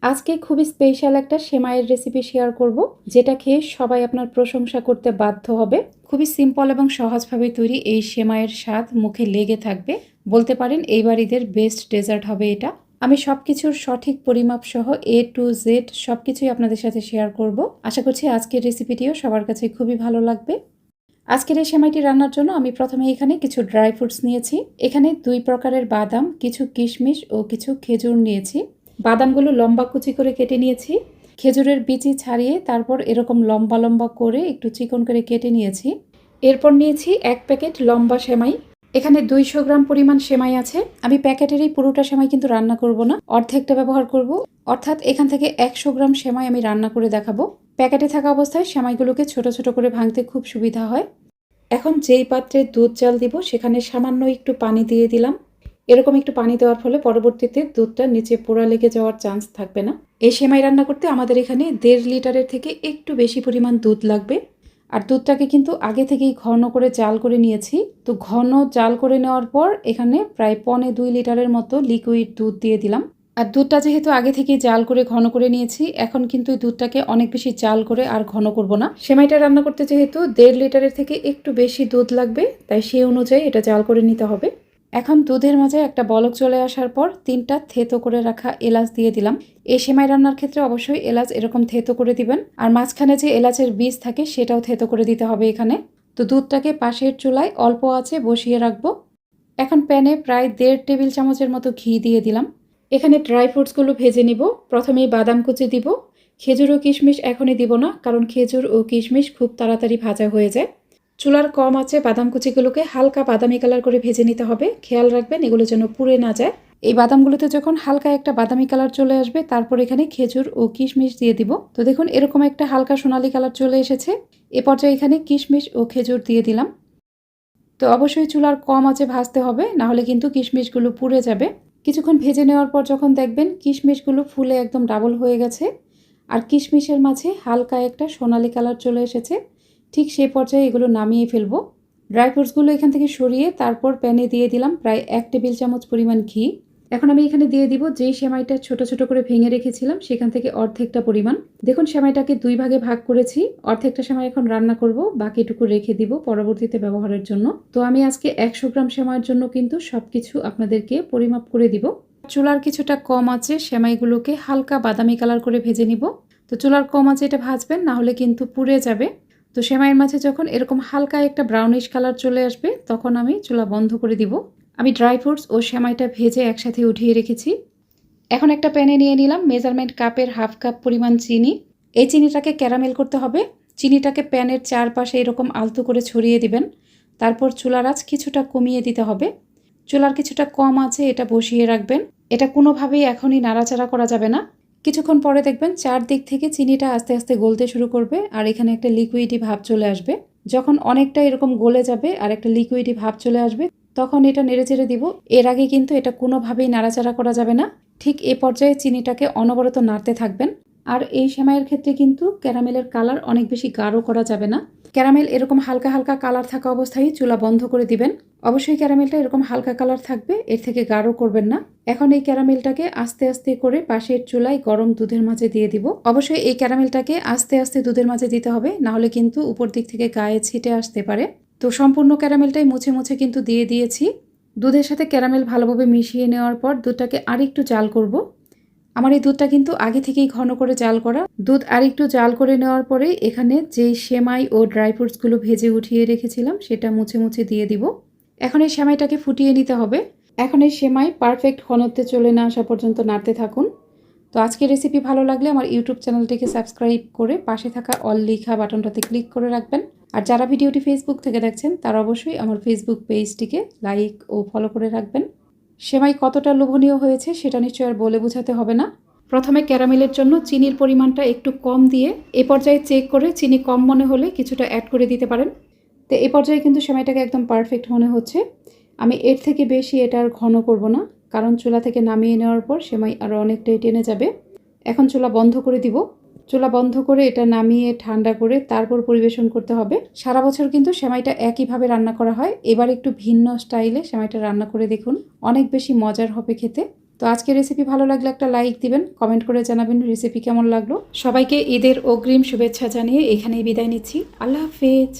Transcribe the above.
আজকে খুবই স্পেশাল একটা সেমাইয়ের রেসিপি শেয়ার করব, যেটা খেয়ে সবাই আপনার প্রশংসা করতে বাধ্য হবে। খুবই সিম্পল এবং সহজভাবে তৈরি এই সেমাইয়ের স্বাদ মুখে লেগে থাকবে। বলতে পারেন এইবার ঈদের বেস্ট ডেজার্ট হবে এটা। আমি সবকিছুর সঠিক পরিমাপ সহ A to Z সবকিছুই আপনাদের সাথে শেয়ার করব। আশা করছি আজকের রেসিপিটিও সবার কাছে খুবই ভালো লাগবে। আজকের এই সেমাইটি রান্নার জন্য আমি প্রথমে এখানে কিছু ড্রাই ফ্রুটস নিয়েছি। এখানে 2 প্রকারের বাদাম, কিছু কিশমিশ ও কিছু খেজুর নিয়েছি। বাদামগুলো লম্বা কুচি করে কেটে নিয়েছি। খেজুরের বিচি ছাড়িয়ে তারপর এরকম লম্বা লম্বা করে একটু চিকন করে কেটে নিয়েছি। এরপর নিয়েছি 1 প্যাকেট লম্বা সেমাই। এখানে 200 গ্রাম পরিমাণ সেমাই আছে। আমি প্যাকেটেরই পুরোটা সেমাই কিন্তু রান্না করব না, অর্ধেকটা ব্যবহার করব। অর্থাৎ এখান থেকে 100 গ্রাম সেমাই আমি রান্না করে দেখাবো। প্যাকেটে থাকা অবস্থায় সেমাইগুলোকে ছোট ছোট করে ভাঙতে খুব সুবিধা হয়। এখন যেই পাত্রে দুধ জাল দিব সেখানে সামান্য একটু পানি দিয়ে দিলাম। এরকম একটু পানি দেওয়ার ফলে পরবর্তীতে দুধটা নিচে পোড়া লেগে যাওয়ার চান্স থাকবে না। এই সেমাই রান্না করতে আমাদের এখানে 1.5 লিটারের থেকে একটু বেশি পরিমাণ দুধ লাগবে। আর দুধটাকে কিন্তু আগে থেকেই ঘন করে জাল করে নিয়েছি। তো ঘন জাল করে নেওয়ার পর এখানে প্রায় 1.25 লিটারের মতো লিকুইড দুধ দিয়ে দিলাম। আর দুধটা যেহেতু আগে থেকেই জাল করে ঘন করে নিয়েছি, এখন কিন্তু এই দুধটাকে অনেক বেশি জাল করে আর ঘন করব না। সেমাইটা রান্না করতে যেহেতু 1.5 লিটারের থেকে একটু বেশি দুধ লাগবে, তাই সেই অনুযায়ী এটা জাল করে নিতে হবে। এখন দুধের মাঝে একটা বলক চলে আসার পর 3টা থেতো করে রাখা এলাচ দিয়ে দিলাম। এই সেমাই রান্নার ক্ষেত্রে অবশ্যই এলাচ এরকম থেতো করে দিবেন। আর মাঝখানে যে এলাচের বীজ থাকে সেটাও থেতো করে দিতে হবে এখানে। তো দুধটাকে পাশের চুলায় অল্প আঁচে বসিয়ে রাখবো। এখন প্যানে প্রায় 1.5 টেবিল চামচের মতো ঘি দিয়ে দিলাম। এখানে ড্রাই ফ্রুটসগুলো ভেজে নিব। প্রথমেই বাদাম কুচি দিব। খেজুর ও কিশমিশ এখনই দিব না, কারণ খেজুর ও কিশমিশ খুব তাড়াতাড়ি ভাজা হয়ে যায়। চুলার কম আঁচে বাদাম কুচিগুলোকে হালকা বাদামি কালার করে ভেজে নিতে হবে। খেয়াল রাখবেন এগুলো যেন পুড়ে না যায়। এই বাদামগুলোতে যখন হালকা একটা বাদামি কালার চলে আসবে, তারপর এখানে খেজুর ও কিশমিশ দিয়ে দিব। তো দেখুন এরকম একটা হালকা সোনালী কালার চলে এসেছে। এ পর্যায়ে এখানে কিশমিশ ও খেজুর দিয়ে দিলাম। তো অবশ্যই চুলার কম আঁচে ভাজতে হবে, না হলে কিন্তু কিশমিশগুলো পুড়ে যাবে। কিছুক্ষণ ভেজে নেওয়ার পর যখন দেখবেন কিশমিশগুলো ফুলে একদম ডাবল হয়ে গেছে আর কিশমিশের মাঝে হালকা একটা সোনালী কালার চলে এসেছে, ঠিক সেই পর্যায়ে এগুলো নামিয়ে ফেলবো। ড্রাই ফ্রুটসগুলো এখান থেকে সরিয়ে তারপর প্যানে দিয়ে দিলাম প্রায় 1 টেবিল চামচ পরিমাণ ঘি। এখন আমি এখানে দিয়ে দিব যেই সেমাইটা ছোট ছোট করে ভেঙে রেখেছিলাম সেখান থেকে অর্ধেকটা পরিমাণ। দেখুন সেমাইটাকে 2 ভাগে ভাগ করেছি। অর্ধেকটা সেমাই এখন রান্না করব, বাকিটুকু রেখে দিব পরবর্তীতে ব্যবহারের জন্য। তো আমি আজকে 100 গ্রাম সেমাইয়ের জন্য কিন্তু সবকিছু আপনাদেরকে পরিমাপ করে দিব। চুলার কিছুটা কম আছে, সেমাইগুলোকে হালকা বাদামি কালার করে ভেজে নিব। তো চুলার কম আছে এটা ভাজবেন, না হলে কিন্তু পুড়ে যাবে। তো সেমাইয়ের মাঝে যখন এরকম হালকা একটা ব্রাউনিশ কালার চলে আসবে, তখন আমি চুলা বন্ধ করে দিব। আমি ড্রাই ফ্রুটস ও সেমাইটা ভেজে একসাথে উঠিয়ে রেখেছি। এখন একটা প্যানে নিয়ে নিলাম মেজারমেন্ট কাপের 1/2 কাপ পরিমাণ চিনি। এই চিনিটাকে ক্যারামেল করতে হবে। চিনিটাকে প্যানের চারপাশে এরকম আলতো করে ছড়িয়ে দিবেন। তারপর চুলার আঁচ কিছুটা কমিয়ে দিতে হবে। চুলার কিছুটা কম আছে এটা বসিয়ে রাখবেন। এটা কোনোভাবেই এখনই নাড়াচাড়া করা যাবে না। কিছুক্ষণ পরে দেখবেন চারদিক থেকে চিনিটা আস্তে আস্তে গলতে শুরু করবে আর এখানে একটা লিকুইডি ভাব চলে আসবে। যখন অনেকটা এরকম গলে যাবে আর একটা লিকুইডি ভাব চলে আসবে, তখন এটা নেড়েচেড়ে দিব। এর আগে কিন্তু এটা কোনোভাবেই নাড়াচাড়া করা যাবে না। ঠিক এ পর্যায়ে চিনিটাকে অনবরত নাড়তে থাকবেন। আর এই সেমাইয়ের ক্ষেত্রে কিন্তু ক্যারামেলের কালার অনেক বেশি গাঢ় করা যাবে না। ক্যারামেল এরকম হালকা হালকা কালার থাকা অবস্থায় চুলা বন্ধ করে দিবেন। অবশ্যই ক্যারামেলটা এরকম হালকা কালার থাকবে, এর থেকে গাঢ় করবেন না। এখন এই ক্যারামেলটাকে আস্তে আস্তে করে পাশের চুলায় গরম দুধের মাঝে দিয়ে দিব। অবশ্যই এই ক্যারামেলটাকে আস্তে আস্তে দুধের মাঝে দিতে হবে, না হলে কিন্তু উপর দিক থেকে গায়ে ছিটে আসতে পারে। তো সম্পূর্ণ ক্যারামেলটাই মুছে মুছে কিন্তু দিয়ে দিয়েছি। দুধের সাথে ক্যারামেল ভালোভাবে মিশিয়ে নেওয়ার পর দুধটাকে আরেকটু জাল করব। আমার এই দুধটা কিন্তু আগে থেকেই ঘন করে জাল করা। দুধ আরেকটু জাল করে নেওয়ার পরে এখানে যেই সেমাই ও ড্রাই ফ্রুটসগুলো ভেজে উঠিয়ে রেখেছিলাম সেটা মুছে মুছে দিয়ে দিব। এখন এই সেমাইটাকে ফুটিয়ে নিতে হবে। এখন এই সেমাই পারফেক্ট ঘনত্বে চলে না আসা পর্যন্ত নাড়তে থাকুন। তো আজকের রেসিপি ভালো লাগলে আমার ইউটিউব চ্যানেলটিকে সাবস্ক্রাইব করে পাশে থাকা অল লেখা বাটনটাতে ক্লিক করে রাখবেন। আর যারা ভিডিওটি ফেসবুক থেকে দেখছেন তারা অবশ্যই আমার ফেসবুক পেজটিকে লাইক ও ফলো করে রাখবেন। সেমাই কতটা লোভনীয় হয়েছে সেটা নিশ্চয়ই আর বলে বোঝাতে হবে না। প্রথমে ক্যারামেলের জন্য চিনির পরিমাণটা একটু কম দিয়ে এ পর্যায়ে চেক করে চিনি কম মনে হলে কিছুটা অ্যাড করে দিতে পারেন। তো এই পর্যায়ে কিন্তু সেমাইটাকে একদম পারফেক্ট মনে হচ্ছে। আমি এর থেকে বেশি এটা আর ঘন করব না, কারণ চুলা থেকে নামিয়ে নেওয়ার পর সেমাই আরও অনেকটাই টেনে যাবে। এখন চুলা বন্ধ করে দিব। চুলা বন্ধ করে এটা নামিয়ে ঠান্ডা করে তারপর পরিবেশন করতে হবে। সারা বছর কিন্তু সেমাইটা একইভাবে রান্না করা হয়, এবার একটু ভিন্ন স্টাইলে সেমাইটা রান্না করে দেখুন, অনেক বেশি মজার হবে খেতে। তো আজকের রেসিপি ভালো লাগলে একটা লাইক দিবেন, কমেন্ট করে জানাবেন রেসিপি কেমন লাগলো। সবাইকে ঈদের অগ্রিম শুভেচ্ছা জানিয়ে এখানেই বিদায় নিচ্ছি। আল্লাহ হাফেজ।